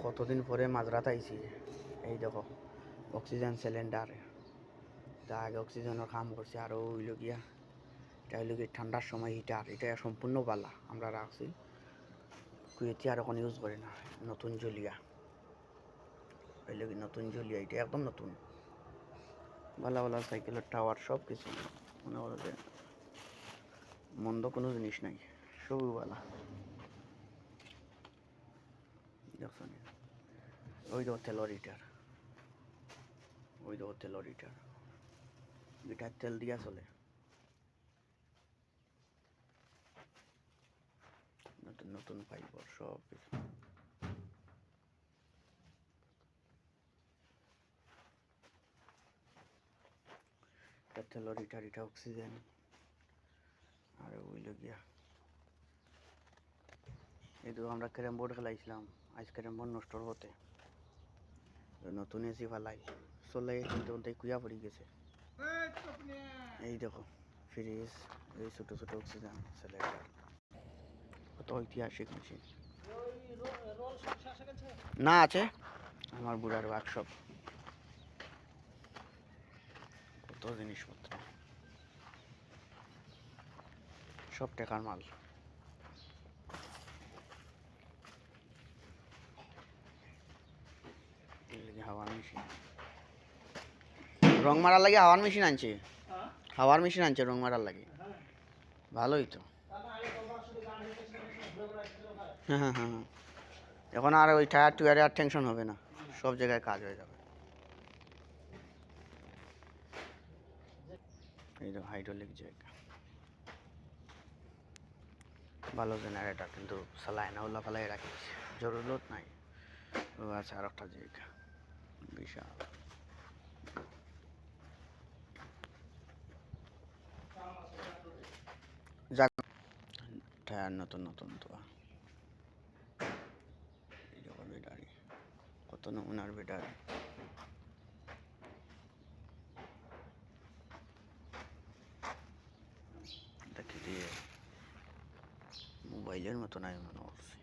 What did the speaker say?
কতদিন পরে মাঝরাত আইছি। এই দেখো অক্সিজেন সিলিন্ডার, তা আগে অক্সিজেনের কাম করছে। আরও হইল গিয়া এটা হইল গিয়ে ঠান্ডার সময় হিটার, এটা সম্পূর্ণ বালা আমরা রাখছি। কুয়েতি আর এখন ইউজ করে না। নতুন জলিয়া হইল কি নতুন জলিয়া, এটা একদম নতুন বালা বালা সাইকেলের টাওয়ার সব কিছু মনে করো যে মন্দ কোনো জিনিস নাই, সবই বালা। দেখছো নি ওই দেখো তেলর হিটার, ওই দেখো তেলর হিটার, গিটার তেল দিয়া চলে। নতুন নতুন ফাইবার সব কিছু। তেলর হিটার, এটা অক্সিজেন। আর ওইল গিয়া এই তো আমরা ক্যারাম বোর্ড খেলাইছিলাম, আজ ক্যারাম বোর্ড নষ্ট হতে নতুন এসি ফালাই চলে কিন্তু কুয়া পড়ে গেছে। এই দেখো ফ্রিজ, এই ছোটো ছোটো অক্সিজেন সিলিন্ডার, কত ঐতিহাসিক মেশিন। না আছে আমার বুড়ার ওয়ার্কশপ, কত জিনিসপত্র সব টাকার মাল। হাওয়ার মেশিন, রং মারার লাগে হাওয়ার মেশিন আনছে, হাওয়ার মেশিন আনছে রং মারার লাগে। ভালোই তো। হ্যাঁ হ্যাঁ হ্যাঁ, এখন আর ওই টায়ার টুয়ারে আর টেনশন হবে না, সব জায়গায় কাজ হয়ে যাবে। এই তো হাইড্রোলিক জায়গা, ভালো জেনারেটর, কিন্তু চালায় না, ওলা ফেলাই রাখিস, জরুরত নাই। ও আছে আর একটা জায়গা বিশাল। যাক টায়ার নতুন নতুন তো, এই দেখো ব্যাটারি, কত নমুনার ব্যাটারি। দেখি দিয়ে মোবাইলের মতো নাই মনে করছে।